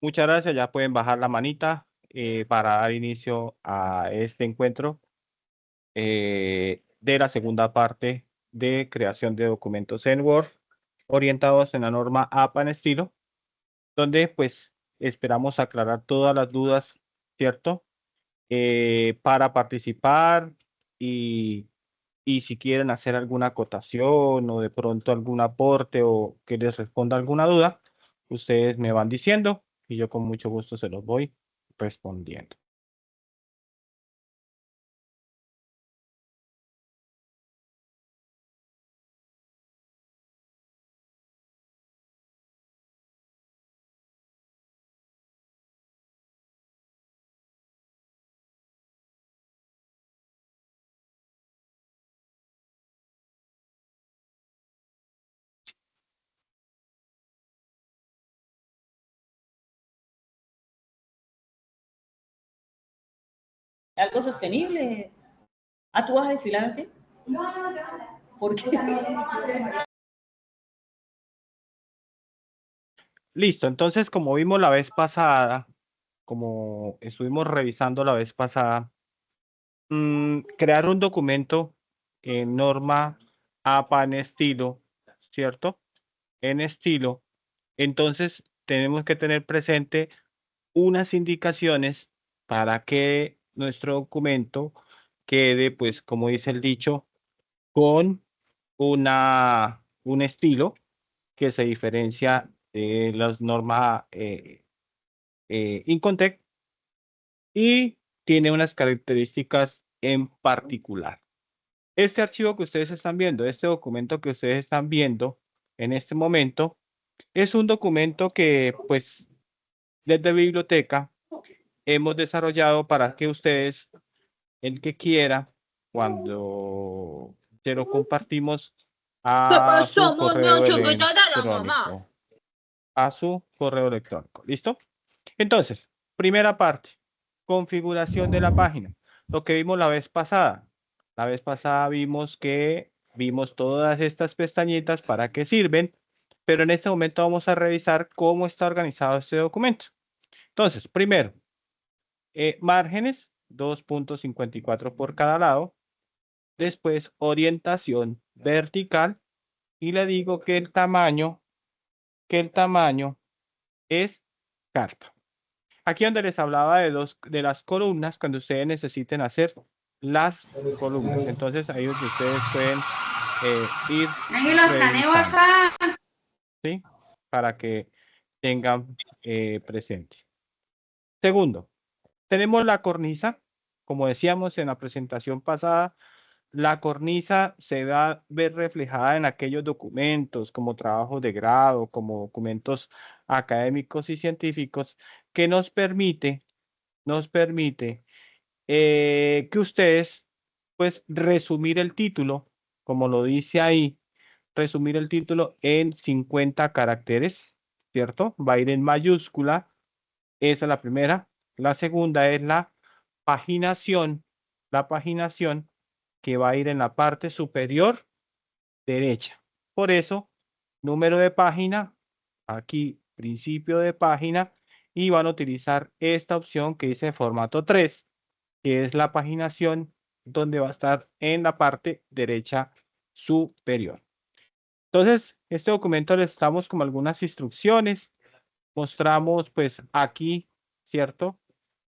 Muchas gracias, ya pueden bajar la manita para dar inicio a este encuentro de la segunda parte de creación de documentos en Word orientados en la norma APA en estilo, donde pues esperamos aclarar todas las dudas, ¿cierto? Para participar y, y si quieren hacer alguna acotación o de pronto algún aporte o que les responda alguna duda, ustedes me van diciendo y yo con mucho gusto se los voy respondiendo. Algo sostenible. Ah, ¿tú vas a desfilar así? No, no, no. ¿Por qué? Listo, entonces como vimos la vez pasada, como estuvimos revisando la vez pasada, crear un documento en norma APA en estilo, ¿cierto? En estilo, entonces tenemos que tener presente unas indicaciones para que nuestro documento quede, pues, como dice el dicho, con un estilo que se diferencia de las normas Incontec y tiene unas características en particular. Este archivo que ustedes están viendo, este documento que ustedes están viendo en este momento, es un documento que, pues, desde biblioteca hemos desarrollado para que ustedes, el que quiera, cuando se lo compartimos ¿Qué a su pasó, correo muñocho? Que te da la mamá. electrónico, a su correo electrónico. ¿Listo? Entonces, primera parte, configuración de la página. Lo que vimos la vez pasada. La vez pasada vimos todas estas pestañitas para qué sirven, pero en este momento vamos a revisar cómo está organizado este documento. Entonces, primero, márgenes, 2.54 por cada lado. Después, orientación vertical. Y le digo que el tamaño es carta. Aquí donde les hablaba de las columnas, cuando ustedes necesiten hacer las columnas. Entonces, ahí donde ustedes pueden ir Ahí lo escaneo revisando, acá. ¿sí? Para que tengan presente. Segundo, tenemos la cornisa. Como decíamos en la presentación pasada, la cornisa se va a ver reflejada en aquellos documentos como trabajos de grado, como documentos académicos y científicos, que nos permite que ustedes, pues, resumir el título, como lo dice ahí, resumir el título en 50 caracteres, ¿cierto? Va a ir en mayúscula, esa es la primera. La segunda es la paginación que va a ir en la parte superior derecha. Por eso, número de página, aquí principio de página, y van a utilizar esta opción que dice formato 3, que es la paginación donde va a estar en la parte derecha superior. Entonces, este documento les damos como algunas instrucciones, mostramos pues aquí, ¿cierto?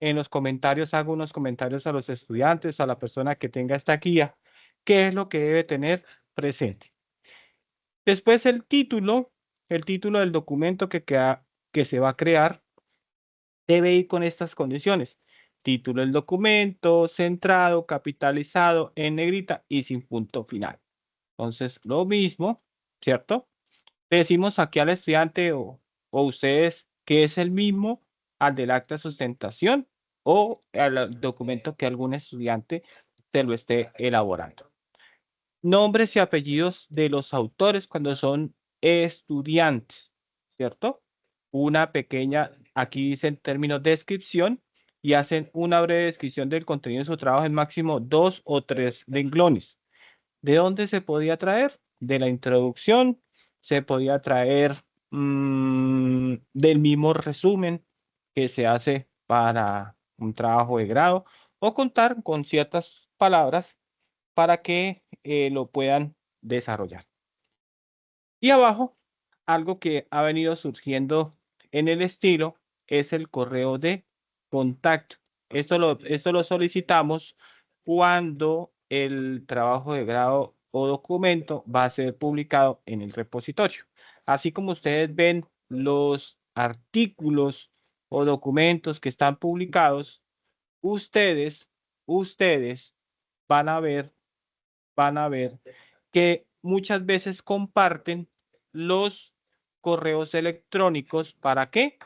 En los comentarios hago unos comentarios a los estudiantes, a la persona que tenga esta guía, qué es lo que debe tener presente. Después el título del documento que se va a crear debe ir con estas condiciones. Título del documento, centrado, capitalizado, en negrita y sin punto final. Entonces, lo mismo, ¿cierto? Le decimos aquí al estudiante o ustedes que es el mismo al del acta de sustentación o al documento que algún estudiante se lo esté elaborando. Nombres y apellidos de los autores cuando son estudiantes, ¿cierto? Una pequeña, aquí dicen términos de descripción y hacen una breve descripción del contenido de su trabajo en máximo 2 o 3 renglones. ¿De dónde se podía traer? De la introducción, se podía traer del mismo resumen que se hace para un trabajo de grado o contar con ciertas palabras para que lo puedan desarrollar. Y abajo, algo que ha venido surgiendo en el estilo es el correo de contacto. Esto lo solicitamos cuando el trabajo de grado o documento va a ser publicado en el repositorio. Así como ustedes ven los artículos o documentos que están publicados, ustedes van a ver que muchas veces comparten los correos electrónicos. ¿Para qué?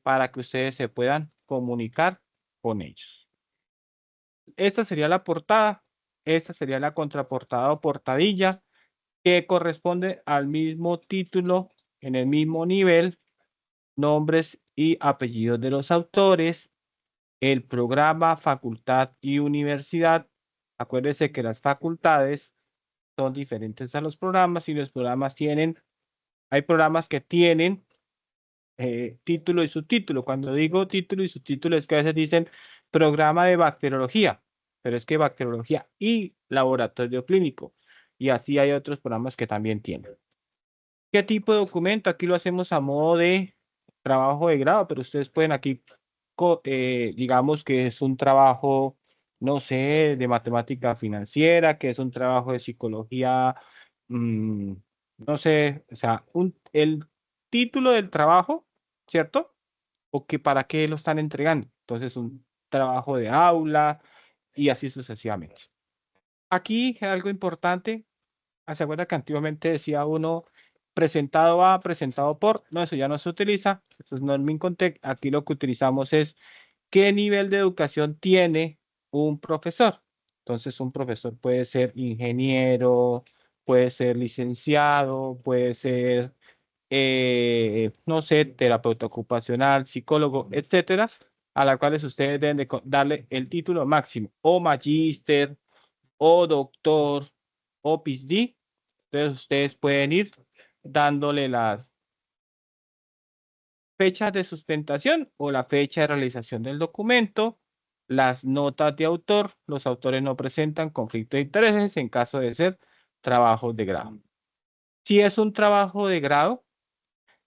Para que ustedes se puedan comunicar con ellos. Esta sería la portada. Esta sería la contraportada o portadilla que corresponde al mismo título, en el mismo nivel, nombres y apellidos de los autores, el programa, facultad y universidad. Acuérdense que las facultades son diferentes a los programas y los programas hay programas que tienen título y subtítulo. Cuando digo título y subtítulo es que a veces dicen programa de bacteriología, pero es que bacteriología y laboratorio clínico. Y así hay otros programas que también tienen. ¿Qué tipo de documento? Aquí lo hacemos a modo de trabajo de grado, pero ustedes pueden aquí, digamos que es un trabajo, no sé, de matemática financiera, que es un trabajo de psicología, mm, no sé, o sea, el título del trabajo, ¿cierto? O que para qué lo están entregando. Entonces, un trabajo de aula y así sucesivamente. Aquí algo importante. ¿Se acuerda que antiguamente decía uno presentado a, presentado por? No, eso ya no se utiliza. Eso es Norming Context. Aquí lo que utilizamos es qué nivel de educación tiene un profesor. Entonces, un profesor puede ser ingeniero, puede ser licenciado, puede ser, no sé, terapeuta ocupacional, psicólogo, etcétera, a la cuales ustedes deben de darle el título máximo, o magíster, o doctor, o PhD. Entonces ustedes pueden ir dándole las fechas de sustentación o la fecha de realización del documento, las notas de autor. Los autores no presentan conflicto de intereses en caso de ser trabajos de grado. Si es un trabajo de grado,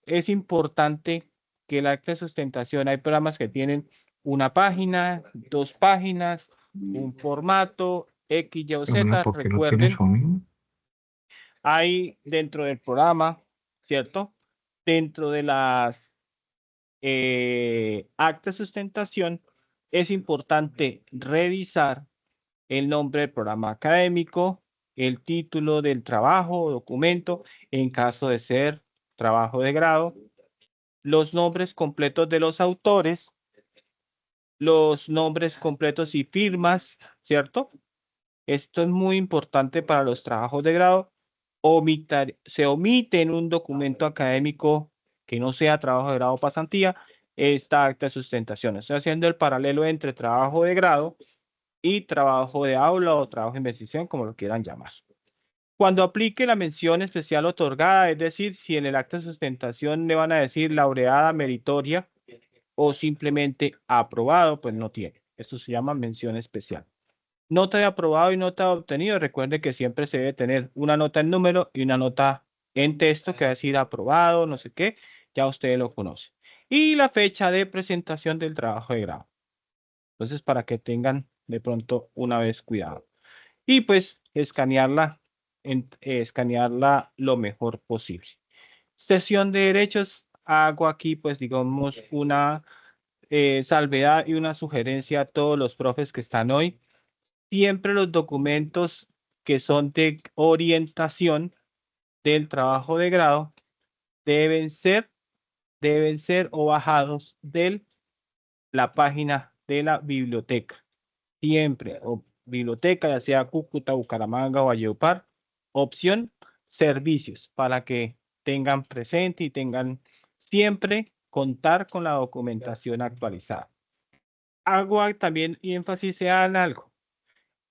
es importante que el acta de sustentación, hay programas que tienen una página, 2 páginas, un formato, X, Y o Perdona, Z. ¿por qué no tiene Recuerden, sonido? hay dentro del programa, ¿cierto? Dentro de las actas de sustentación, es importante revisar el nombre del programa académico, el título del trabajo o documento, en caso de ser trabajo de grado, los nombres completos de los autores, los nombres completos y firmas, ¿cierto? Esto es muy importante para los trabajos de grado. Se omite en un documento académico que no sea trabajo de grado o pasantía esta acta de sustentación. Estoy haciendo el paralelo entre trabajo de grado y trabajo de aula o trabajo de investigación, como lo quieran llamar. Cuando aplique la mención especial otorgada, es decir, si en el acta de sustentación le van a decir laureada meritoria o simplemente aprobado, pues no tiene. Esto se llama mención especial. Nota de aprobado y nota de obtenido. Recuerde que siempre se debe tener una nota en número y una nota en texto que va a decir aprobado, no sé qué. Ya ustedes lo conocen. Y la fecha de presentación del trabajo de grado. Entonces, para que tengan de pronto una vez cuidado. Y pues escanearla lo mejor posible. Sesión de derechos. Hago aquí pues digamos una salvedad y una sugerencia a todos los profes que están hoy. Siempre los documentos que son de orientación del trabajo de grado deben ser o bajados de la página de la biblioteca. Siempre, o biblioteca, ya sea Cúcuta, Bucaramanga o Valledupar, opción servicios, para que tengan presente y tengan siempre contar con la documentación actualizada. Hago también énfasis en algo.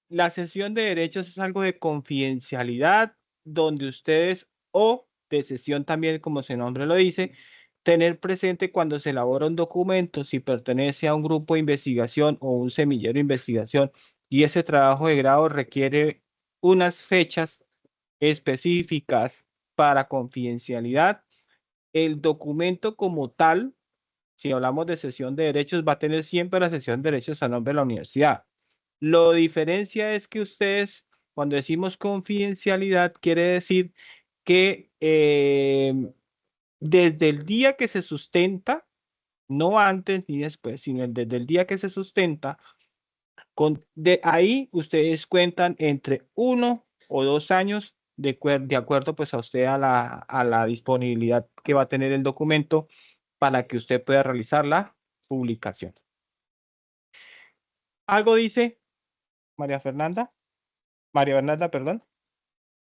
La cesión de derechos es algo de confidencialidad, donde ustedes, o de cesión también, como su nombre lo dice, tener presente cuando se elabora un documento si pertenece a un grupo de investigación o un semillero de investigación y ese trabajo de grado requiere unas fechas específicas para confidencialidad. El documento como tal, si hablamos de sesión de derechos, va a tener siempre la sesión de derechos a nombre de la universidad. Lo diferencia es que ustedes, cuando decimos confidencialidad, quiere decir que desde el día que se sustenta, no antes ni después, sino desde el día que se sustenta, de ahí ustedes cuentan entre 1 o 2 años de acuerdo pues a usted a la disponibilidad que va a tener el documento para que usted pueda realizar la publicación. ¿Algo dice María Fernanda? María Bernarda, perdón.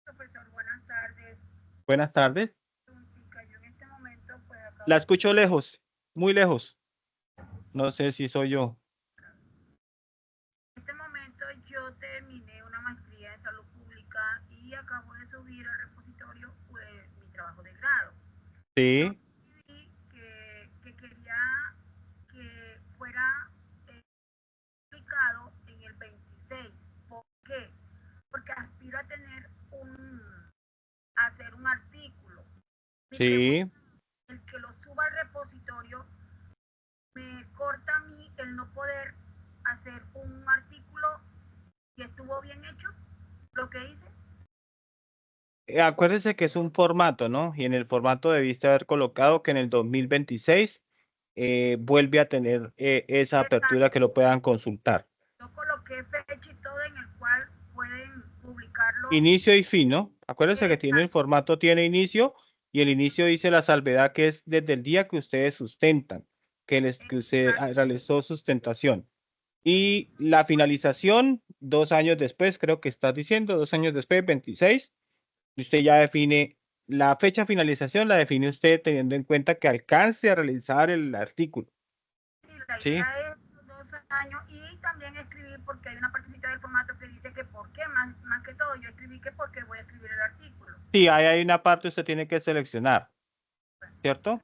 Profesor, buenas tardes. Buenas tardes. Yo en este momento, pues, La escucho lejos, muy lejos. No sé si soy yo. en este momento yo terminé una maestría en salud pública y acabo de subir al repositorio pues, mi trabajo de grado. Sí. Y que quería que fuera publicado en el 26. ¿Por qué? Porque aspiro a tener a hacer un artículo. Mi Sí. el que lo suba al repositorio me corta a mí el no poder hacer un artículo que estuvo bien hecho, lo que hice. Acuérdese que es un formato, ¿no? Y en el formato debiste haber colocado que en el 2026 vuelve a tener esa apertura que lo puedan consultar. Yo coloqué fecha y todo en el cual pueden publicarlo. Inicio y fin, ¿no? Acuérdese que tiene el formato, tiene inicio y el inicio dice la salvedad que es desde el día que ustedes sustentan, que usted realizó sustentación. Y la finalización, 2 años después, creo que estás diciendo, 2 años después, 26, y usted ya define la fecha de finalización, la define usted teniendo en cuenta que alcance a realizar el artículo. Sí, la ¿Sí? idea es 2 años y también escribí porque hay una partecita del formato que dice que por qué, más que todo yo escribí que porque voy a escribir el artículo. Sí, ahí hay una parte usted tiene que seleccionar, ¿cierto?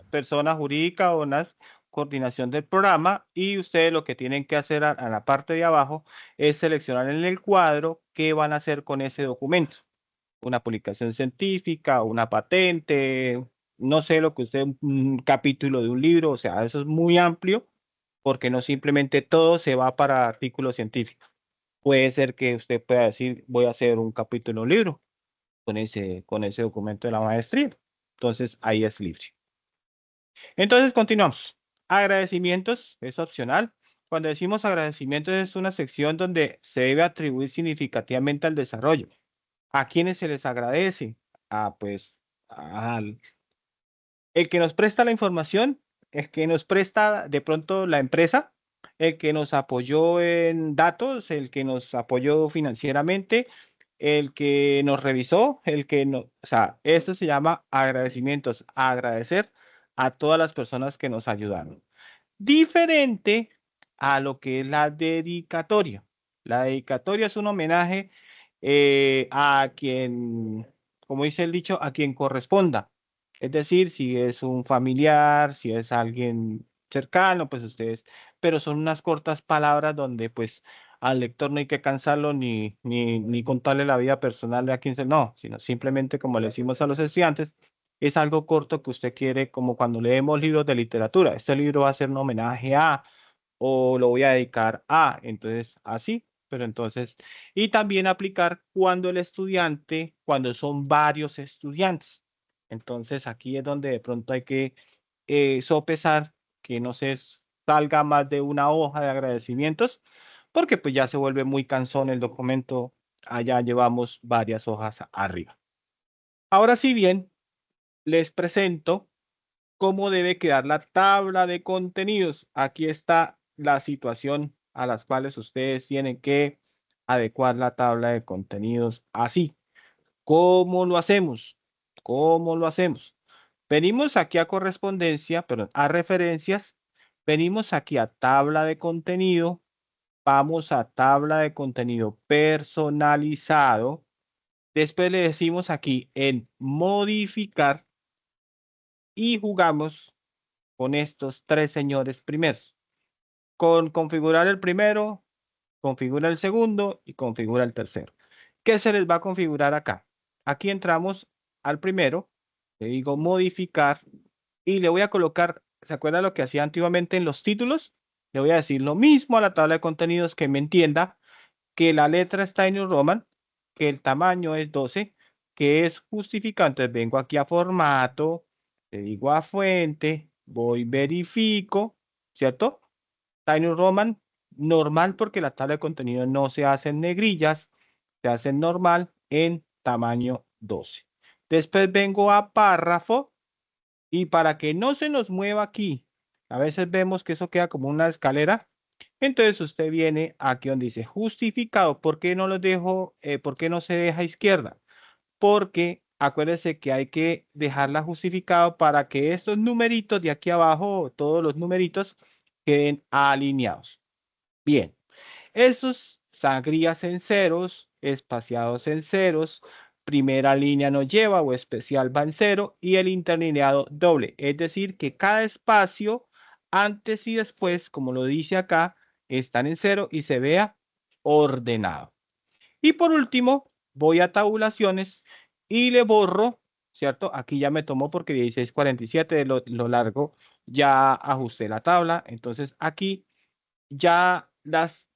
Persona jurídica o una coordinación del programa y ustedes lo que tienen que hacer a la parte de abajo es seleccionar en el cuadro qué van a hacer con ese documento. Una publicación científica, una patente, no sé lo que usted, un capítulo de un libro, o sea, eso es muy amplio porque no simplemente todo se va para artículos científicos. Puede ser que usted pueda decir, voy a hacer un capítulo de un libro con ese documento de la maestría. Entonces, ahí es libre. Entonces, continuamos. Agradecimientos es opcional. Cuando decimos agradecimientos es una sección donde se debe atribuir significativamente al desarrollo. ¿A quiénes se les agradece? Pues, al el que nos presta la información, el que nos presta de pronto la empresa, el que nos apoyó en datos, el que nos apoyó financieramente, el que nos revisó, el que no, o sea, eso se llama agradecimientos, agradecer a todas las personas que nos ayudaron. Diferente a lo que es la dedicatoria. La dedicatoria es un homenaje a quien, como dice el dicho, a quien corresponda. Es decir, si es un familiar, si es alguien cercano, pues ustedes, pero son unas cortas palabras donde pues al lector no hay que cansarlo ni contarle la vida personal de a quien se, no, sino simplemente como le decimos a los estudiantes, es algo corto que usted quiere, como cuando leemos libros de literatura. Este libro va a ser un homenaje a, o lo voy a dedicar a, entonces así, pero entonces, y también aplicar cuando el estudiante, cuando son varios estudiantes. Entonces aquí es donde de pronto hay que sopesar que no se salga más de una hoja de agradecimientos, porque pues ya se vuelve muy cansón el documento, allá llevamos varias hojas arriba. Ahora sí bien, les presento cómo debe quedar la tabla de contenidos. Aquí está la situación a las cuales ustedes tienen que adecuar la tabla de contenidos así. ¿Cómo lo hacemos? ¿Cómo lo hacemos? Venimos aquí a correspondencia, perdón, a referencias. Venimos aquí a tabla de contenido. Vamos a tabla de contenido personalizado. Después le decimos aquí en modificar y jugamos con estos tres señores primeros. Con configurar el primero, configura el segundo y configura el tercero. ¿Qué se les va a configurar acá? Aquí entramos al primero, le digo modificar y le voy a colocar, ¿se acuerda lo que hacía antiguamente en los títulos? Le voy a decir lo mismo a la tabla de contenidos, que me entienda que la letra está en New Roman, que el tamaño es 12, que es justificante. Entonces vengo aquí a formato, le digo a fuente, voy, verifico, ¿cierto? Tiny Roman, normal porque la tabla de contenido no se hace en negrillas, se hace en normal en tamaño 12. Después vengo a párrafo y para que no se nos mueva aquí, a veces vemos que eso queda como una escalera, entonces usted viene aquí donde dice justificado. ¿Por qué no lo dejo? ¿Por qué no se deja a izquierda? Porque acuérdese que hay que dejarla justificado para que estos numeritos de aquí abajo, todos los numeritos, queden alineados. Bien, estos sangrías en ceros, espaciados en ceros, primera línea no lleva o especial va en cero y el interlineado doble. Es decir, que cada espacio antes y después, como lo dice acá, están en cero y se vea ordenado. Y por último, voy a tabulaciones y le borro, ¿cierto? Aquí ya me tomó porque 1647 de lo largo ya ajusté la tabla. Entonces aquí ya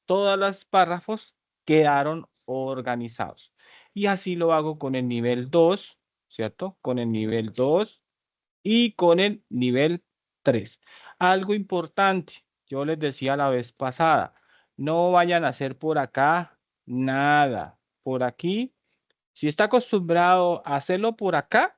todas las párrafos quedaron organizados. Y así lo hago con el nivel 2, ¿cierto? Con el nivel 2 y con el nivel 3. Algo importante, yo les decía la vez pasada, no vayan a hacer por acá nada. Por aquí, si está acostumbrado a hacerlo por acá,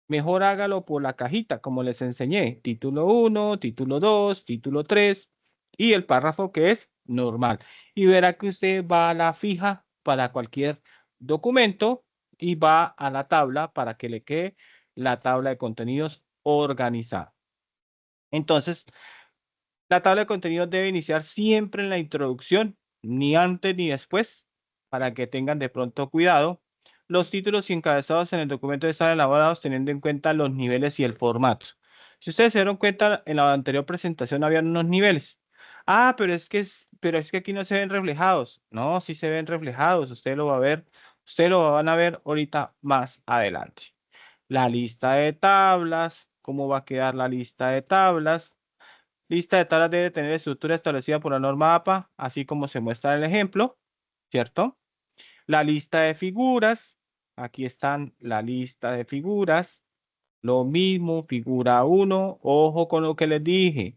mejor hágalo por la cajita, como les enseñé. Título 1, título 2, título 3 y el párrafo que es normal. Y verá que usted va a la fija para cualquier documento y va a la tabla para que le quede la tabla de contenidos organizada. Entonces, la tabla de contenidos debe iniciar siempre en la introducción, ni antes ni después, para que tengan de pronto cuidado. Los títulos y encabezados en el documento están elaborados teniendo en cuenta los niveles y el formato. Si ustedes se dieron cuenta, en la anterior presentación habían unos niveles. Ah, pero es que aquí no se ven reflejados. No, sí se ven reflejados. Usted lo va a ver, ustedes lo van a ver ahorita más adelante. La lista de tablas, cómo va a quedar la lista de tablas. Lista de tablas debe tener estructura establecida por la norma APA, así como se muestra en el ejemplo, ¿cierto? La lista de figuras, aquí están la lista de figuras, lo mismo, figura 1, ojo con lo que les dije.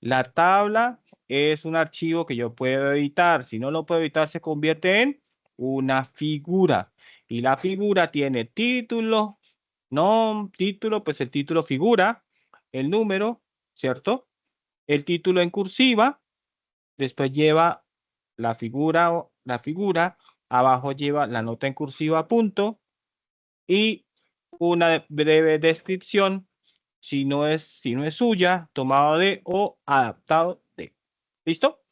La tabla es un archivo que yo puedo editar, si no lo puedo editar se convierte en una figura. Y la figura tiene título, no título, pues el título figura, el número, ¿cierto? El título en cursiva, después lleva la figura, abajo lleva la nota en cursiva punto y una breve descripción, si no es suya, tomado de o adaptado de. ¿Listo?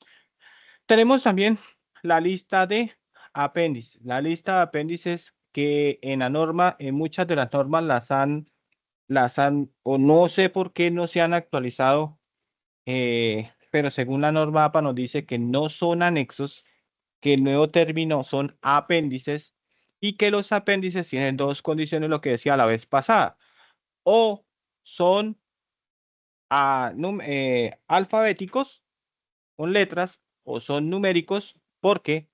Tenemos también la lista de apéndices. La lista de apéndices que en la norma, en muchas de las normas las han, o no sé por qué no se han actualizado, pero según la norma APA nos dice que no son anexos, que el nuevo término son apéndices y que los apéndices tienen dos condiciones, lo que decía la vez pasada, o son alfabéticos con letras o son numéricos porque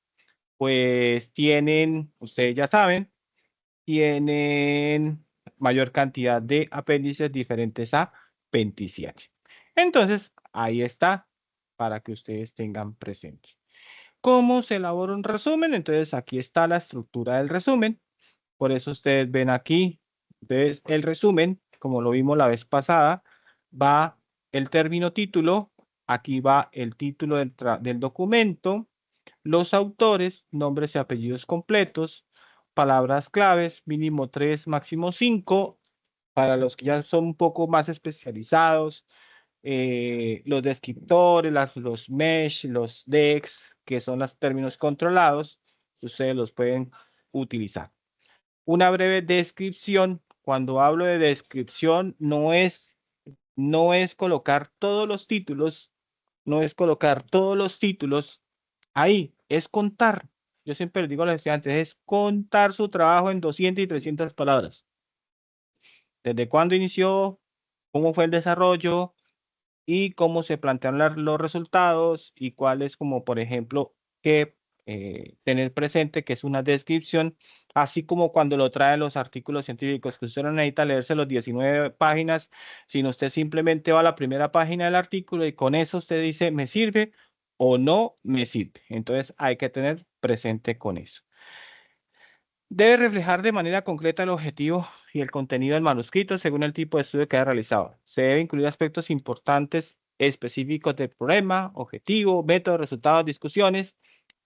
pues tienen, ustedes ya saben, tienen mayor cantidad de apéndices diferentes a 27. Entonces, ahí está para que ustedes tengan presente. ¿Cómo se elabora un resumen? Entonces, aquí está la estructura del resumen. Por eso ustedes ven aquí, entonces el resumen, como lo vimos la vez pasada, va el término título, aquí va el título del documento, los autores, nombres y apellidos completos, palabras claves, mínimo 3, máximo 5, para los que ya son un poco más especializados, los descriptores, los mesh, los dex, que son los términos controlados, ustedes los pueden utilizar. Una breve descripción cuando hablo de descripción, no es colocar todos los títulos, ahí, es contar. Yo siempre les digo a los estudiantes, es contar su trabajo en 200 y 300 palabras. Desde cuándo inició, cómo fue el desarrollo y cómo se plantean los resultados y cuál es como, por ejemplo, que tener presente que es una descripción, así como cuando lo traen los artículos científicos, que usted no necesita leerse los 19 páginas, sino usted simplemente va a la primera página del artículo y con eso usted dice, ¿me sirve o no me sirve? Entonces hay que tener presente con eso. Debe reflejar de manera concreta el objetivo y el contenido del manuscrito según el tipo de estudio que haya realizado. Se debe incluir aspectos importantes específicos del problema, objetivo, método, resultados, discusiones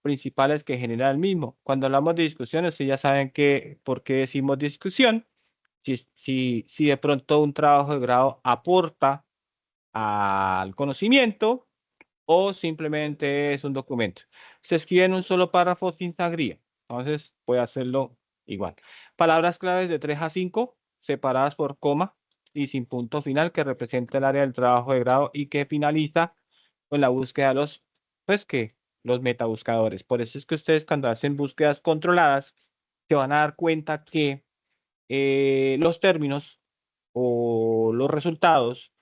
principales que genera el mismo. Cuando hablamos de discusiones, ustedes ya saben por qué decimos discusión. Si de pronto un trabajo de grado aporta al conocimiento o simplemente es un documento. Se escribe en un solo párrafo sin sangría. Entonces, puede hacerlo igual. Palabras claves de 3 a 5, separadas por coma y sin punto final, que representa el área del trabajo de grado y que finaliza con la búsqueda de los metabuscadores. Por eso es que ustedes cuando hacen búsquedas controladas, se van a dar cuenta que los términos o los resultados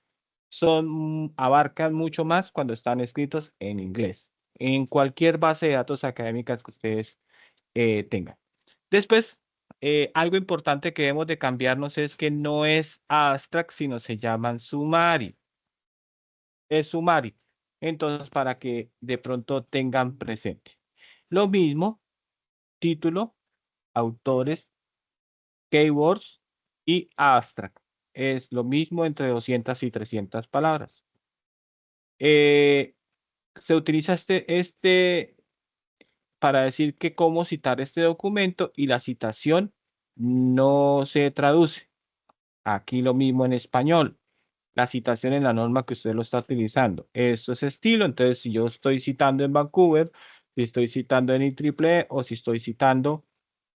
abarcan mucho más cuando están escritos en inglés, en cualquier base de datos académicas que ustedes tengan. Después, algo importante que debemos de cambiarnos es que no es abstract, sino se llaman summary. Es summary. Entonces, para que de pronto tengan presente. Lo mismo, título, autores, keywords y abstract. Es lo mismo entre 200 y 300 palabras. Se utiliza para decir que cómo citar este documento y la citación no se traduce. Aquí lo mismo en español. La citación en la norma que usted lo está utilizando. Esto es estilo, entonces si yo estoy citando en Vancouver, si estoy citando en IEEE o si estoy citando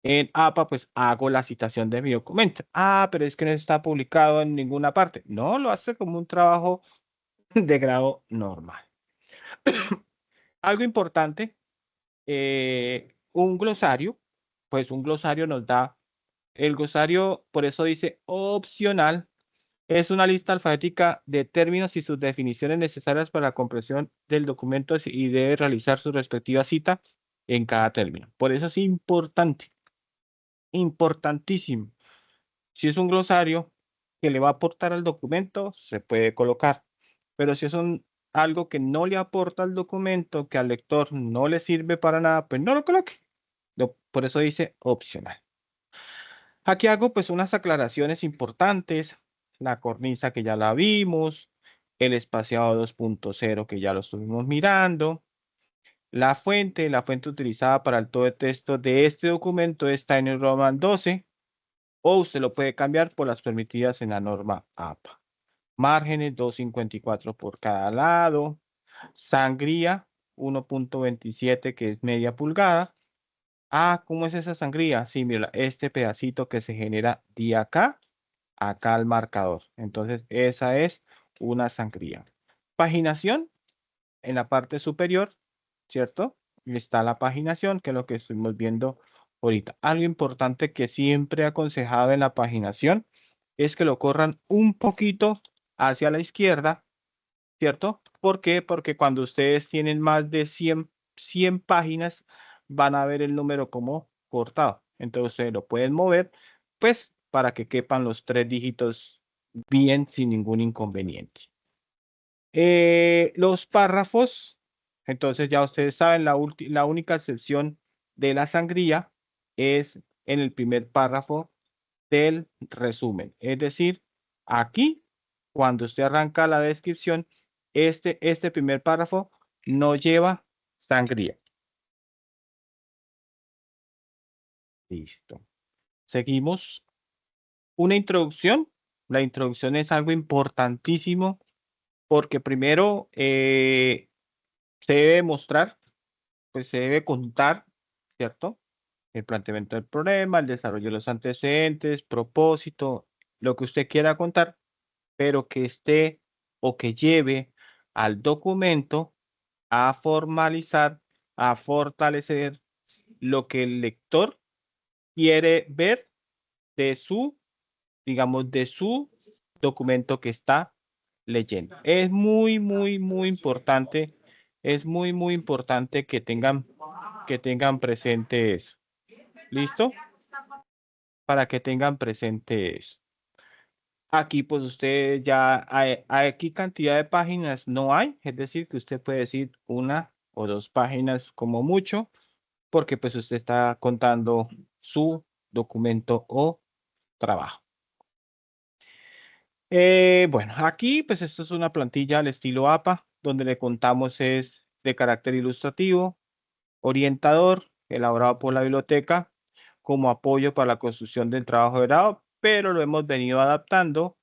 en APA, pues hago la citación de mi documento. Ah, pero es que no está publicado en ninguna parte. No, lo hace como un trabajo de grado normal. Algo importante, un glosario, pues un glosario nos da, el glosario, por eso dice opcional, es una lista alfabética de términos y sus definiciones necesarias para la comprensión del documento y debe realizar su respectiva cita en cada término. Por eso es importante, importantísimo. Si es un glosario que le va a aportar al documento, se puede colocar. Pero si es algo que no le aporta al documento, que al lector no le sirve para nada, pues no lo coloque. Por eso dice opcional. Aquí hago pues unas aclaraciones importantes. La cornisa que ya la vimos, el espaciado 2.0 que ya lo estuvimos mirando. La fuente utilizada para el todo de texto de este documento es Tiny Roman 12 o usted lo puede cambiar por las permitidas en la norma APA. Márgenes 2.54 por cada lado. Sangría 1.27 que es media pulgada. Ah, ¿cómo es esa sangría? Sí, mira, este pedacito que se genera de acá al marcador. Entonces, esa es una sangría. Paginación en la parte superior, ¿cierto? Y está la paginación, que es lo que estuvimos viendo ahorita. Algo importante que siempre he aconsejado en la paginación es que lo corran un poquito hacia la izquierda, ¿cierto? ¿Por qué? Porque cuando ustedes tienen más de 100 páginas, van a ver el número como cortado. Entonces, ustedes lo pueden mover, pues, para que quepan los 3 dígitos bien sin ningún inconveniente. Los párrafos, entonces ya ustedes saben, la única excepción de la sangría es en el primer párrafo del resumen. Es decir, aquí, cuando usted arranca la descripción, este primer párrafo no lleva sangría. Listo. Seguimos. Una introducción. La introducción es algo importantísimo porque primero se debe mostrar, pues se debe contar, ¿cierto? El planteamiento del problema, el desarrollo de los antecedentes, propósito, lo que usted quiera contar, pero que esté o que lleve al documento a formalizar, a fortalecer lo que el lector quiere ver de su, digamos, de su documento que está leyendo. Es muy importante, es muy importante que tengan presente eso. ¿Listo? Para que tengan presente eso. Aquí, pues usted ya, aquí cantidad de páginas no hay, es decir, que usted puede decir una o dos páginas como mucho, porque pues usted está contando su documento o trabajo. Bueno, aquí pues esto es una plantilla al estilo APA, donde le contamos es de carácter ilustrativo, orientador, elaborado por la biblioteca como apoyo para la construcción del trabajo de grado, pero lo hemos venido adaptando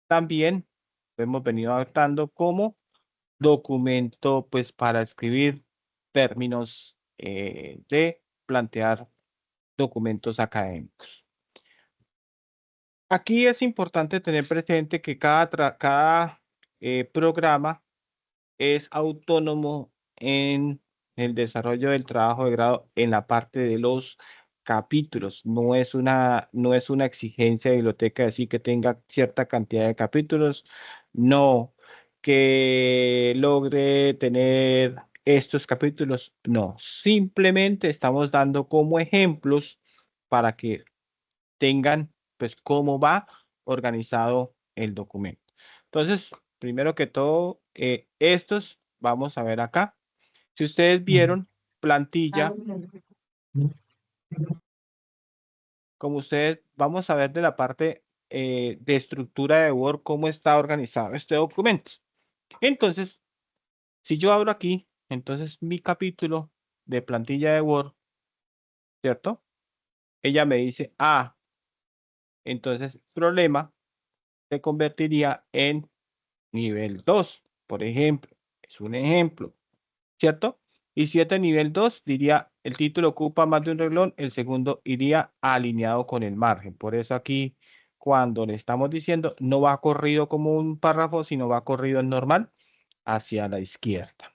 también, lo hemos venido adaptando como documento pues para escribir términos de plantear documentos académicos. Aquí es importante tener presente que cada programa es autónomo en el desarrollo del trabajo de grado en la parte de los capítulos. No es una exigencia de biblioteca decir que tenga cierta cantidad de capítulos, no, que logre tener estos capítulos, no, simplemente estamos dando como ejemplos para que tengan pues cómo va organizado el documento. Entonces, primero que todo, estos vamos a ver acá. Si ustedes vieron plantilla, como ustedes, vamos a ver de la parte de estructura de Word cómo está organizado este documento. Entonces, si yo abro aquí, entonces mi capítulo de plantilla de Word, ¿cierto? Ella me dice, entonces problema se convertiría en nivel 2, por ejemplo. Es un ejemplo, ¿cierto? Y si este nivel 2, diría, el título ocupa más de un renglón, el segundo iría alineado con el margen. Por eso aquí, cuando le estamos diciendo, no va corrido como un párrafo, sino va corrido en normal hacia la izquierda.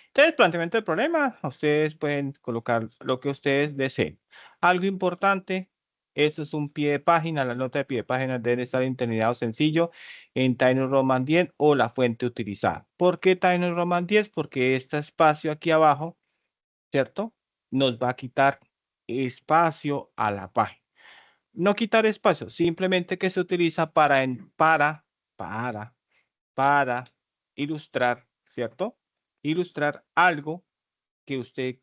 Entonces, planteamiento del problema, ustedes pueden colocar lo que ustedes deseen. Algo importante, esto es un pie de página, la nota de pie de página debe estar interlineado sencillo en Times Roman 10 o la fuente utilizada. ¿Por qué Times Roman 10? Porque este espacio aquí abajo, ¿cierto? Nos va a quitar espacio a la página. No quitar espacio, simplemente que se utiliza para ilustrar, ¿cierto? Ilustrar algo que usted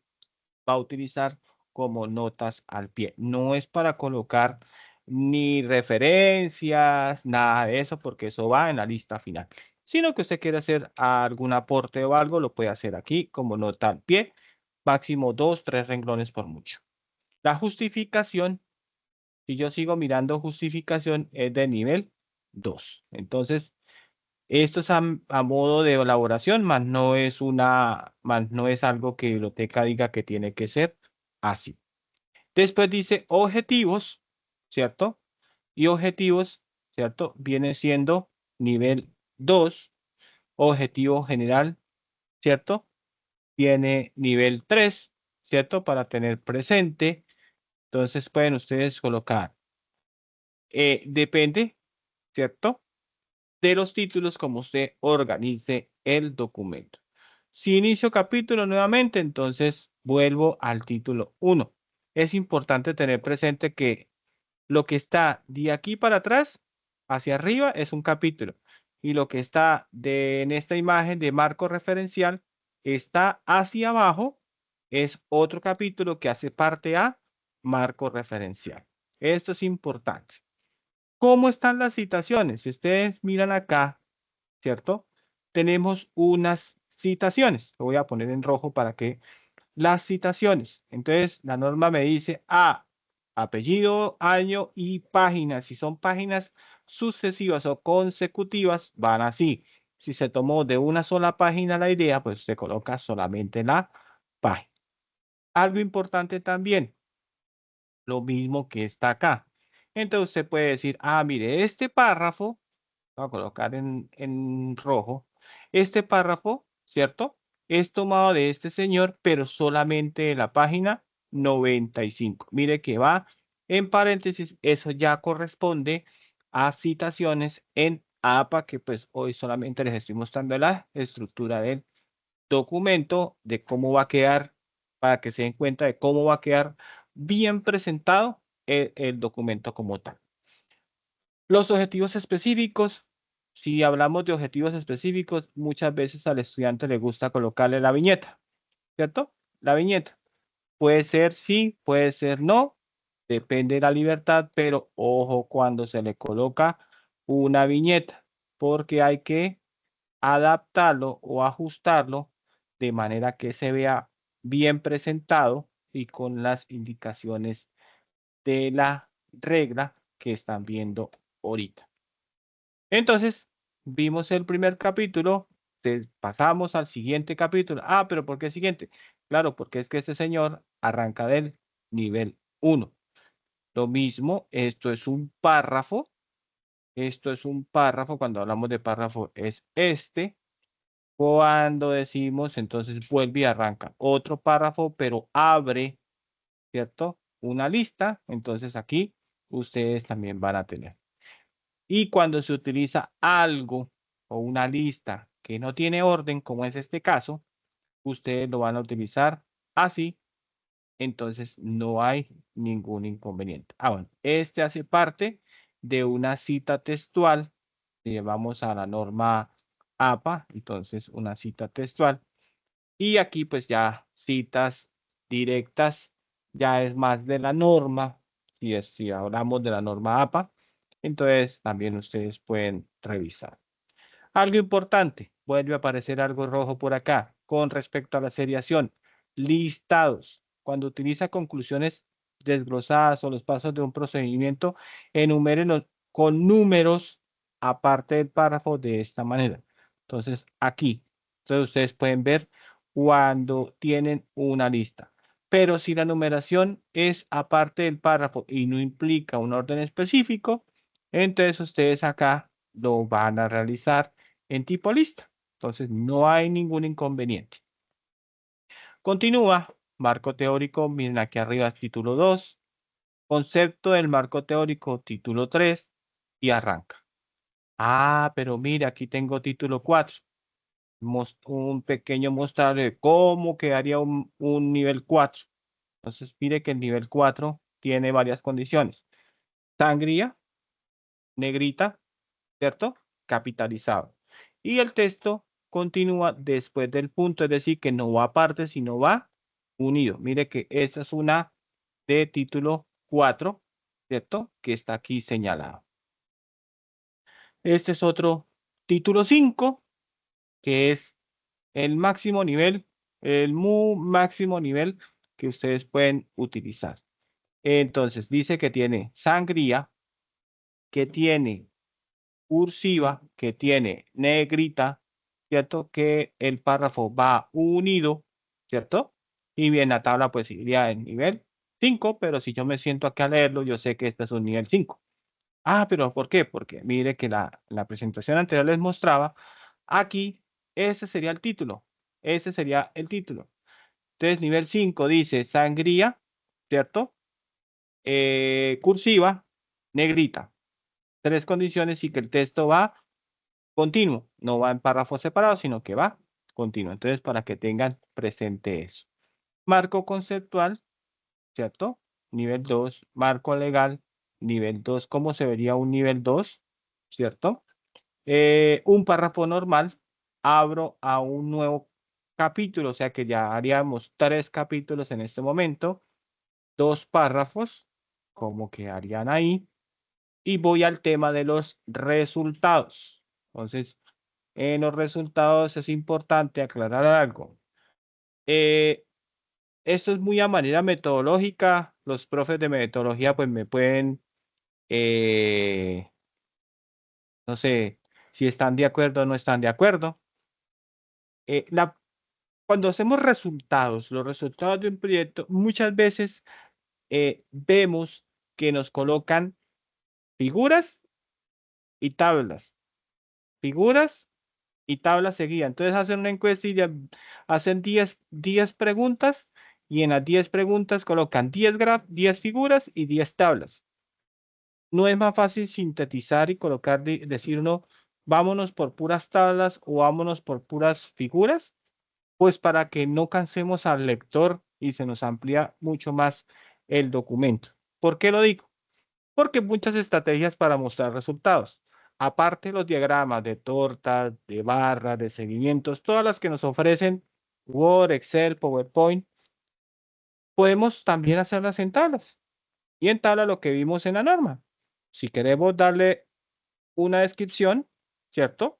va a utilizar como notas al pie. No es para colocar ni referencias, nada de eso, porque eso va en la lista final. Sino que usted quiere hacer algún aporte o algo, lo puede hacer aquí como nota al pie, máximo 2, 3 renglones por mucho. La justificación, si yo sigo mirando justificación, es de nivel 2. Entonces, esto es a modo de elaboración, más no es algo que biblioteca diga que tiene que ser así. Después dice objetivos, ¿cierto? Y objetivos, ¿cierto? Viene siendo nivel 2, objetivo general, ¿cierto? Tiene nivel 3, ¿cierto? Para tener presente. Entonces pueden ustedes colocar, depende, ¿cierto? De los títulos como usted organice el documento. Si inicio capítulo nuevamente, entonces vuelvo al título 1. Es importante tener presente que lo que está de aquí para atrás, hacia arriba, es un capítulo. Y lo que está en esta imagen de marco referencial, está hacia abajo, es otro capítulo que hace parte a marco referencial. Esto es importante. ¿Cómo están las citaciones? Si ustedes miran acá, ¿cierto? Tenemos unas citaciones. Lo voy a poner en rojo para que las citaciones. Entonces, la norma me dice apellido, año y página. Si son páginas sucesivas o consecutivas, van así. Si se tomó de una sola página la idea, pues se coloca solamente la página. Algo importante también, lo mismo que está acá. Entonces usted puede decir, ah, mire, este párrafo, voy a colocar en rojo, este párrafo, ¿cierto? Es tomado de este señor, pero solamente de la página 95. Mire que va en paréntesis, eso ya corresponde a citaciones en APA, que pues hoy solamente les estoy mostrando la estructura del documento, de cómo va a quedar, para que se den cuenta de cómo va a quedar bien presentado el documento como tal. Los objetivos específicos, si hablamos de objetivos específicos, muchas veces al estudiante le gusta colocarle la viñeta, ¿cierto? La viñeta. Puede ser sí, puede ser no, depende de la libertad, pero ojo cuando se le coloca una viñeta, porque hay que adaptarlo o ajustarlo de manera que se vea bien presentado y con las indicaciones de la regla que están viendo ahorita. Entonces, vimos el primer capítulo, pasamos al siguiente capítulo. Ah, pero ¿por qué siguiente? Claro, porque es que este señor arranca del nivel 1. Lo mismo, esto es un párrafo. Esto es un párrafo. Cuando hablamos de párrafo es este. Cuando decimos, entonces vuelve y arranca otro párrafo, pero abre, ¿cierto? Una lista. Entonces aquí ustedes también van a tener. Y cuando se utiliza algo o una lista que no tiene orden, como es este caso, ustedes lo van a utilizar así, entonces no hay ningún inconveniente. Ah, bueno, este hace parte de una cita textual. Vamos a la norma APA, entonces una cita textual. Y aquí pues ya citas directas, ya es más de la norma, si hablamos de la norma APA, entonces también ustedes pueden revisar. Algo importante, vuelve a aparecer algo rojo por acá con respecto a la seriación. Listados. Cuando utiliza conclusiones desglosadas o los pasos de un procedimiento, enumérenlos con números aparte del párrafo de esta manera. Entonces, aquí, entonces ustedes pueden ver cuando tienen una lista. Pero si la numeración es aparte del párrafo y no implica un orden específico, entonces ustedes acá lo van a realizar en tipo lista. Entonces, no hay ningún inconveniente. Continúa, marco teórico, miren aquí arriba, título 2, concepto del marco teórico, título 3, y arranca. Ah, pero mira, aquí tengo título 4, un pequeño mostrarle de cómo quedaría un nivel 4. Entonces, mire que el nivel 4 tiene varias condiciones. Sangría, negrita, ¿cierto? Capitalizado. Y el texto continúa después del punto, es decir, que no va aparte, sino va unido. Mire que esta es una de título 4, ¿cierto? Que está aquí señalado. Este es otro título 5, que es el máximo nivel, el máximo nivel que ustedes pueden utilizar. Entonces, dice que tiene sangría, que tiene cursiva, que tiene negrita, ¿cierto? Que el párrafo va unido, ¿cierto? Y bien, la tabla pues iría en nivel 5, pero si yo me siento acá a leerlo, yo sé que este es un nivel 5. Ah, pero ¿por qué? Porque mire que la presentación anterior les mostraba, aquí, ese sería el título, ese sería el título. Entonces, nivel 5 dice sangría, ¿cierto? Cursiva, negrita. 3 condiciones y que el texto va continuo, no va en párrafos separados, sino que va continuo. Entonces, para que tengan presente eso. Marco conceptual, ¿cierto? Nivel 2, marco legal, nivel 2, ¿cómo se vería un nivel 2? ¿Cierto? Un párrafo normal, abro a un nuevo capítulo, o sea que ya haríamos 3 capítulos en este momento, 2 párrafos, como quedarían ahí, y voy al tema de los resultados. Entonces, en los resultados es importante aclarar algo. Esto es muy a manera metodológica. Los profes de metodología pues me pueden, no sé, si están de acuerdo o no están de acuerdo. Eh, la, Cuando hacemos resultados, los resultados de un proyecto, muchas veces vemos que nos colocan figuras y tablas. Figuras y tablas seguidas. Entonces hacen una encuesta y hacen 10 preguntas y en las 10 preguntas colocan 10 figuras y 10 tablas. No es más fácil sintetizar y colocar, decir uno, vámonos por puras tablas o vámonos por puras figuras, pues para que no cansemos al lector y se nos amplía mucho más el documento. ¿Por qué lo digo? Porque muchas estrategias para mostrar resultados. Aparte los diagramas de tortas, de barras, de seguimientos, todas las que nos ofrecen Word, Excel, PowerPoint, podemos también hacerlas en tablas. Y en tabla lo que vimos en la norma. Si queremos darle una descripción, ¿cierto?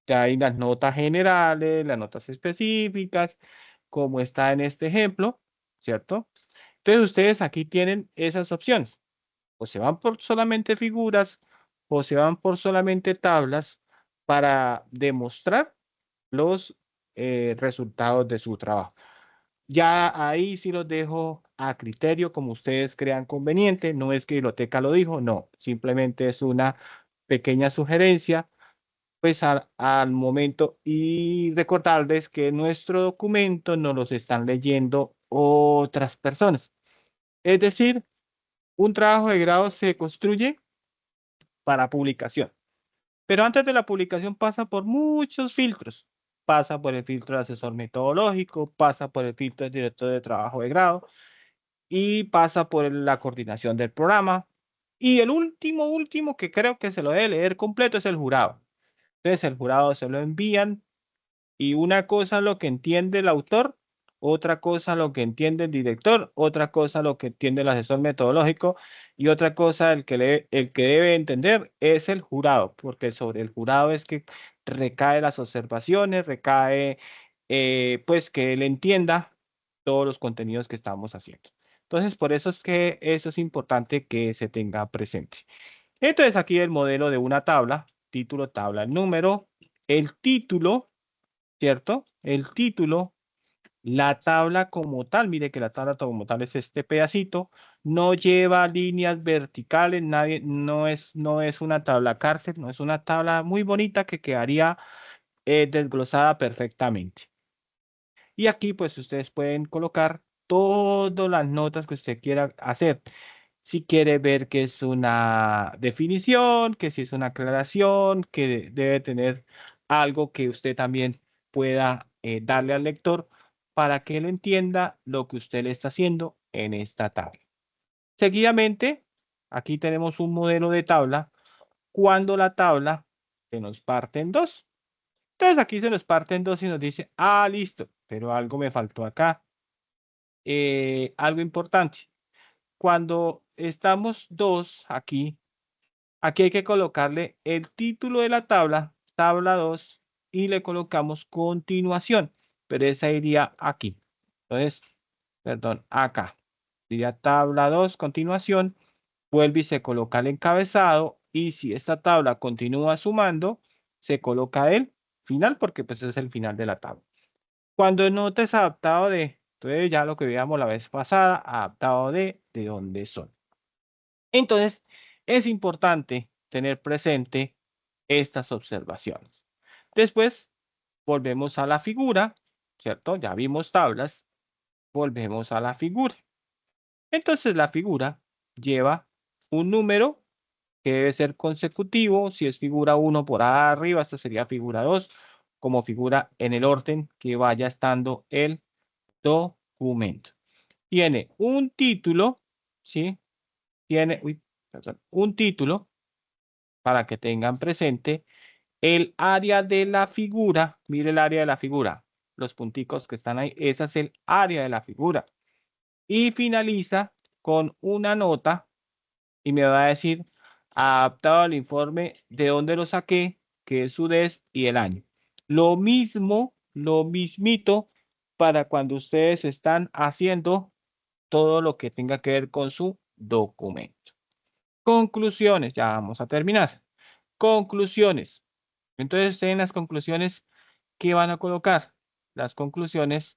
Ya hay las notas generales, las notas específicas, como está en este ejemplo, ¿cierto? Entonces ustedes aquí tienen esas opciones. O se van por solamente figuras o se van por solamente tablas para demostrar los resultados de su trabajo. Ya ahí sí los dejo a criterio como ustedes crean conveniente. No es que Biblioteca lo dijo, no, simplemente es una pequeña sugerencia pues al momento y recordarles que nuestro documento no los están leyendo otras personas. Es decir, un trabajo de grado se construye para publicación, pero antes de la publicación pasa por muchos filtros. Pasa por el filtro de asesor metodológico, pasa por el filtro del director de trabajo de grado y pasa por la coordinación del programa. Y el último que creo que se lo debe leer completo es el jurado. Entonces el jurado se lo envían y una cosa lo que entiende el autor, otra cosa lo que entiende el director, otra cosa lo que entiende el asesor metodológico y otra cosa el que debe entender es el jurado, porque sobre el jurado es que recae las observaciones, recae pues que él entienda todos los contenidos que estamos haciendo. Entonces, por eso es que eso es importante que se tenga presente. Entonces, aquí el modelo de una tabla, título, tabla, número, el título, ¿cierto? El título, la tabla como tal, mire que la tabla como tal es este pedacito, no lleva líneas verticales, no es una tabla cárcel, no es una tabla muy bonita que quedaría desglosada perfectamente. Y aquí pues ustedes pueden colocar todas las notas que usted quiera hacer. Si quiere ver que es una definición, que si es una aclaración, que debe tener algo que usted también pueda darle al lector para que él entienda lo que usted le está haciendo en esta tabla. Seguidamente, aquí tenemos un modelo de tabla cuando la tabla se nos parte en dos. Entonces aquí se nos parte en dos y nos dice, ah, listo, pero algo me faltó acá. Algo importante. Cuando estamos dos aquí, aquí hay que colocarle el título de la tabla, tabla 2, y le colocamos continuación, pero esa iría aquí. Entonces, perdón, acá. Diría tabla 2, continuación, vuelve y se coloca el encabezado, y si esta tabla continúa sumando, se coloca el final, porque pues es el final de la tabla. Cuando notes adaptado de, entonces ya lo que veíamos la vez pasada, adaptado de dónde son. Entonces, es importante tener presente estas observaciones. Después, volvemos a la figura, ¿cierto? Ya vimos tablas, volvemos a la figura. Entonces, la figura lleva un número que debe ser consecutivo. Si es figura 1 por arriba, esta sería figura 2, como figura en el orden que vaya estando el documento. Tiene un título, ¿sí? Tiene, perdón, un título para que tengan presente el área de la figura. Mire el área de la figura, los punticos que están ahí, esa es el área de la figura. Y finaliza con una nota y me va a decir, adaptado al informe de dónde lo saqué, que es su DES y el año. Lo mismo, lo mismito para cuando ustedes están haciendo todo lo que tenga que ver con su documento. Conclusiones, ya vamos a terminar. Conclusiones. Entonces, en las conclusiones, ¿qué van a colocar? Las conclusiones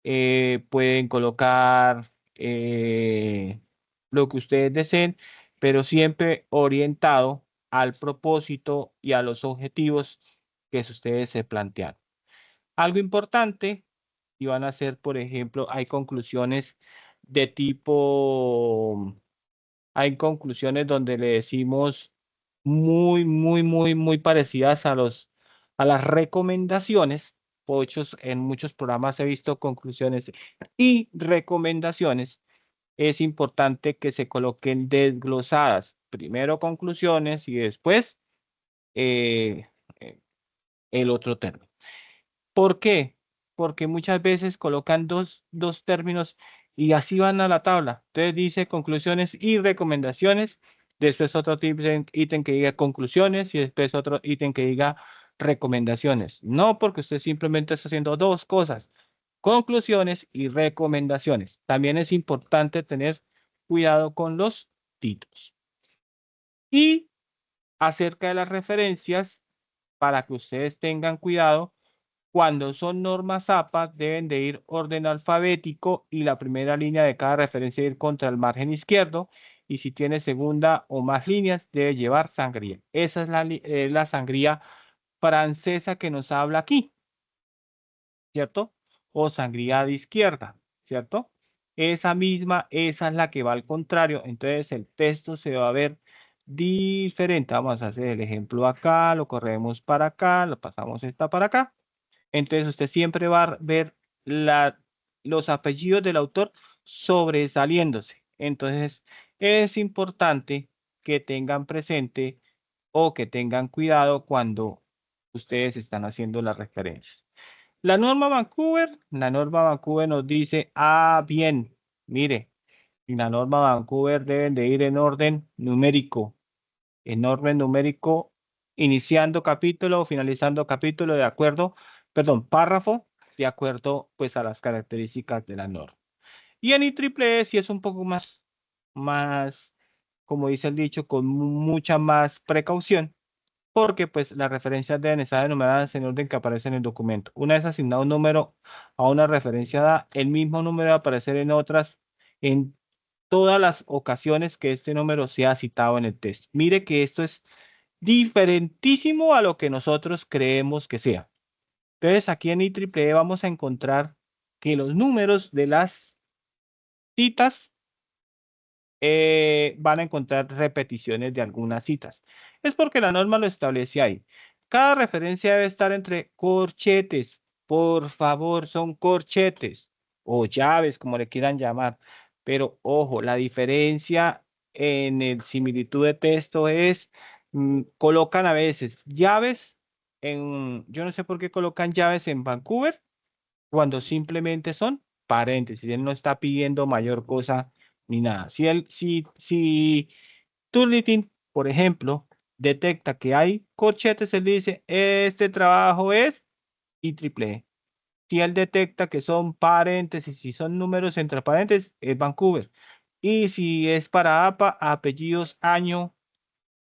pueden colocar lo que ustedes deseen, pero siempre orientado al propósito y a los objetivos que ustedes se plantean. Algo importante, y van a ser, por ejemplo, hay conclusiones de tipo, hay conclusiones donde le decimos muy parecidas a las recomendaciones. En muchos programas he visto conclusiones y recomendaciones. Es importante que se coloquen desglosadas. Primero conclusiones y después eh, eh, el otro término. ¿Por qué? Porque muchas veces colocan dos términos y así van a la tabla. Entonces dice conclusiones y recomendaciones. Después otro ítem que diga conclusiones y después otro ítem que diga recomendaciones. No, porque usted simplemente está haciendo dos cosas, conclusiones y recomendaciones. También es importante tener cuidado con los títulos. Y acerca de las referencias, para que ustedes tengan cuidado, cuando son normas APA, deben de ir orden alfabético y la primera línea de cada referencia ir contra el margen izquierdo. Y si tiene segunda o más líneas, debe llevar sangría. Esa es la sangría francesa que nos habla aquí, ¿cierto? O sangría de izquierda, ¿cierto? Esa es la que va al contrario. Entonces el texto se va a ver diferente. Vamos a hacer el ejemplo acá, lo corremos para acá, lo pasamos esta para acá. Entonces usted siempre va a ver los apellidos del autor sobresaliéndose. Entonces es importante que tengan presente o que tengan cuidado cuando ustedes están haciendo las referencias. La norma Vancouver nos dice, bien, mire, en la norma Vancouver deben de ir en orden numérico, iniciando capítulo o finalizando capítulo de acuerdo, párrafo, de acuerdo pues a las características de la norma. Y en IEEE sí es un poco más, como dice el dicho, con mucha más precaución, porque pues las referencias deben estar enumeradas en orden que aparece en el documento. Una vez asignado un número a una referencia dada, el mismo número va a aparecer en todas las ocasiones que este número sea citado en el texto. Mire que esto es diferentísimo a lo que nosotros creemos que sea. Entonces, aquí en IEEE vamos a encontrar que los números de las citas van a encontrar repeticiones de algunas citas. Es porque la norma lo establece ahí. Cada referencia debe estar entre corchetes. Por favor, son corchetes o llaves, como le quieran llamar. Pero ojo, la diferencia en el similitud de texto es, colocan a veces llaves yo no sé por qué colocan llaves en Vancouver cuando simplemente son paréntesis. Él no está pidiendo mayor cosa ni nada. Si Turnitin, por ejemplo, detecta que hay corchetes, él dice, este trabajo es IEEE. Si él detecta que son paréntesis, si son números entre paréntesis, es Vancouver. Y si es para APA, apellidos,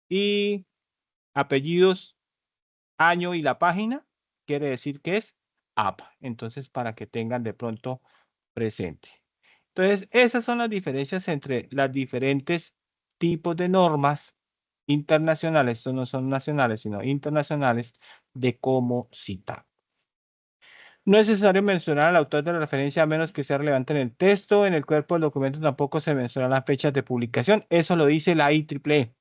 y apellidos, año y la página, quiere decir que es APA. Entonces, para que tengan de pronto presente. Entonces, esas son las diferencias entre las diferentes tipos de normas internacionales, estos no son nacionales, sino internacionales, de cómo citar. No es necesario mencionar al autor de la referencia a menos que sea relevante en el texto. En el cuerpo del documento tampoco se mencionan las fechas de publicación. Eso lo dice la IEEE.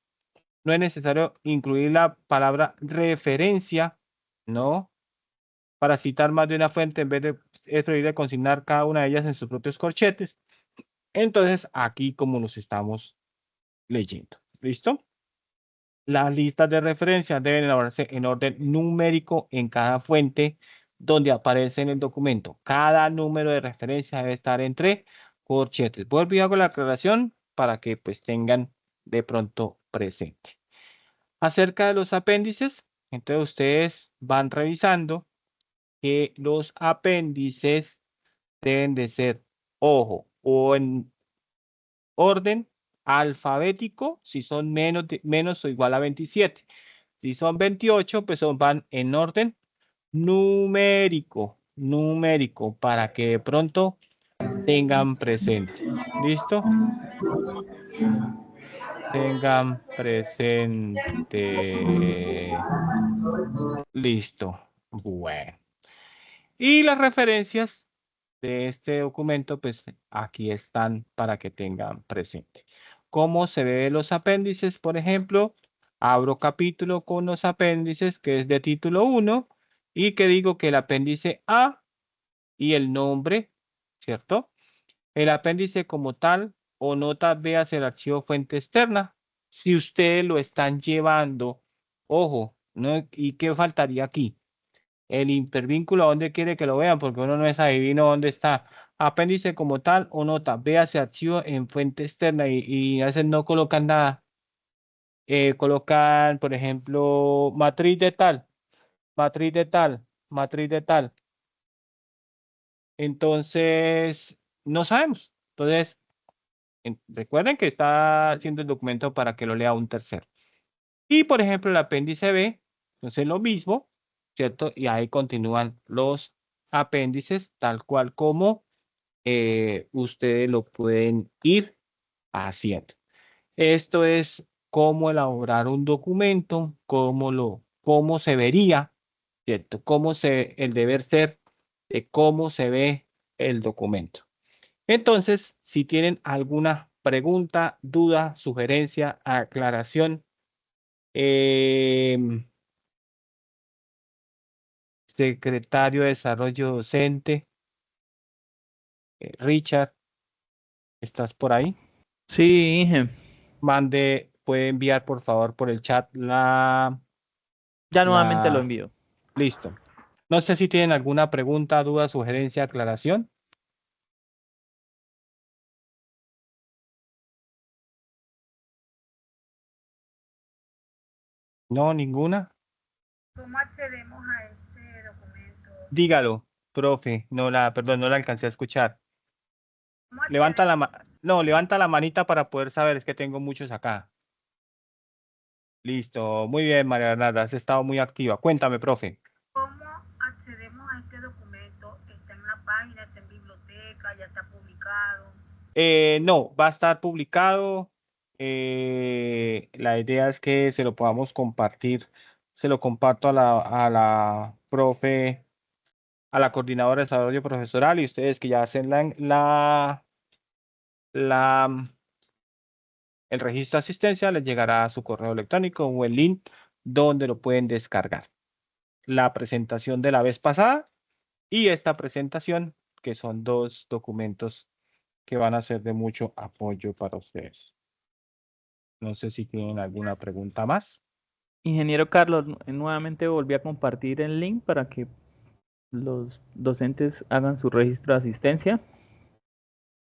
No es necesario incluir la palabra referencia, ¿no? Para citar más de una fuente en vez de es consignar cada una de ellas en sus propios corchetes. Entonces, aquí como los estamos leyendo. ¿Listo? Las listas de referencias deben elaborarse en orden numérico en cada fuente donde aparece en el documento. Cada número de referencia debe estar entre corchetes. Vuelvo y hago la aclaración para que pues tengan de pronto presente. Acerca de los apéndices, entonces ustedes van revisando que los apéndices deben de ser, ojo, o en orden alfabético, si son menos o igual a 27. Si son 28, pues van en orden numérico, para que de pronto tengan presente. ¿Listo? tengan presente. Listo. Bueno. Y las referencias de este documento, pues aquí están para que tengan presente. ¿Cómo se ve los apéndices? Por ejemplo, abro capítulo con los apéndices, que es de título 1, y que digo que el apéndice A y el nombre, ¿cierto? El apéndice como tal o nota B hacia el archivo fuente externa. Si ustedes lo están llevando, ojo, ¿no? ¿Y qué faltaría aquí? El hipervínculo, ¿a dónde quiere que lo vean? Porque uno no es adivino dónde está. Apéndice como tal o nota, véase archivo en fuente externa y a veces no colocan nada. Colocan, por ejemplo, matriz de tal, matriz de tal, matriz de tal. Entonces, no sabemos. Entonces, recuerden que está haciendo el documento para que lo lea un tercero. Y, por ejemplo, el apéndice B, entonces lo mismo, ¿cierto? Y ahí continúan los apéndices tal cual como ustedes lo pueden ir haciendo. Esto es cómo elaborar un documento, cómo se vería, ¿cierto? El deber ser de cómo se ve el documento. Entonces, si tienen alguna pregunta, duda, sugerencia, aclaración, secretario de Desarrollo Docente, Richard, ¿estás por ahí? Sí, Inge. Puede enviar por favor por el chat Ya nuevamente lo envío. Listo. No sé si tienen alguna pregunta, duda, sugerencia, aclaración. No, ninguna. ¿Cómo accedemos a este documento? Dígalo, profe. Perdón, no la alcancé a escuchar. ¿Cómo Levanta accedemos? levanta la manita para poder saber, es que tengo muchos acá. Listo, muy bien, María Bernarda, has estado muy activa. Cuéntame, profe. ¿Cómo accedemos a este documento? ¿Está en la página, está en biblioteca, ya está publicado? No, va a estar publicado. La idea es que se lo podamos compartir. Se lo comparto a la profe, a la coordinadora de desarrollo profesoral y ustedes que ya hacen la, el registro de asistencia, les llegará a su correo electrónico o el link donde lo pueden descargar. La presentación de la vez pasada y esta presentación, que son dos documentos que van a ser de mucho apoyo para ustedes. No sé si tienen alguna pregunta más. Ingeniero Carlos, nuevamente volví a compartir el link para que los docentes hagan su registro de asistencia.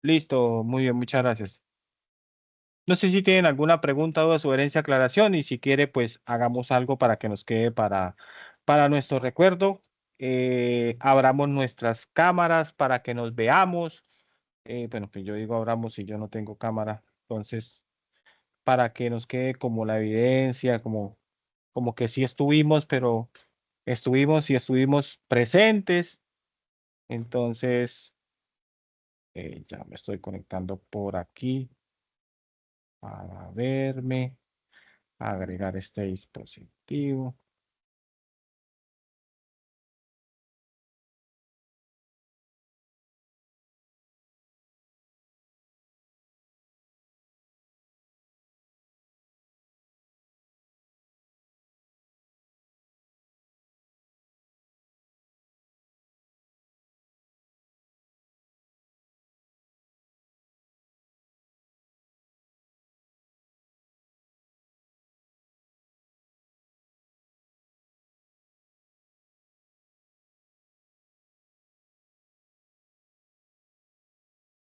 Listo, muy bien, muchas gracias. No sé si tienen alguna pregunta, duda, sugerencia, aclaración y si quiere, pues hagamos algo para que nos quede para nuestro recuerdo. Abramos nuestras cámaras para que nos veamos. Bueno, pues yo digo abramos si yo no tengo cámara. Entonces, para que nos quede como la evidencia, como que sí estuvimos, pero estuvimos y estuvimos presentes. Entonces, ya me estoy conectando por aquí para verme, agregar este dispositivo.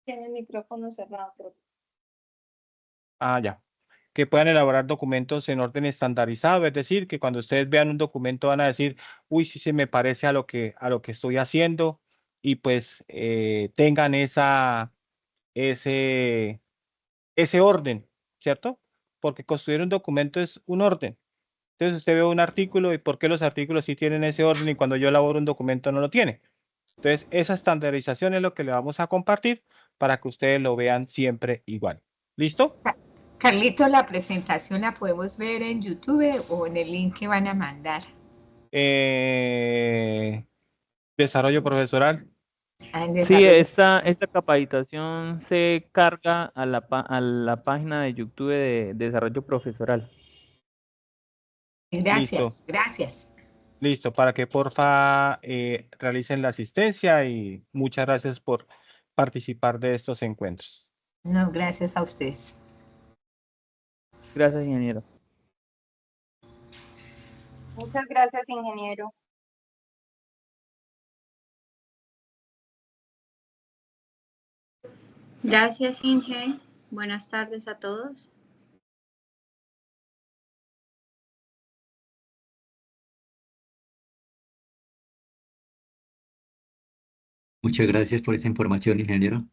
Tiene el micrófono cerrado, profe. Ah, ya. Que puedan elaborar documentos en orden estandarizado, es decir, que cuando ustedes vean un documento van a decir, uy, sí se me parece a lo que estoy haciendo, y pues tengan ese, ese orden, ¿cierto? Porque construir un documento es un orden. Entonces usted ve un artículo y por qué los artículos sí tienen ese orden y cuando yo elaboro un documento no lo tiene. Entonces, esa estandarización es lo que le vamos a compartir para que ustedes lo vean siempre igual. ¿Listo? Carlitos, la presentación la podemos ver en YouTube o en el link que van a mandar. Desarrollo profesoral. En Sí, desarrollo. esta capacitación se carga a a la página de YouTube de Desarrollo Profesoral. Gracias, gracias. Listo, para que porfa realicen la asistencia y muchas gracias por participar de estos encuentros. No, gracias a ustedes. Gracias, ingeniero. Muchas gracias, ingeniero. Gracias, Inge. Buenas tardes a todos. Muchas gracias por esta información, ingeniero.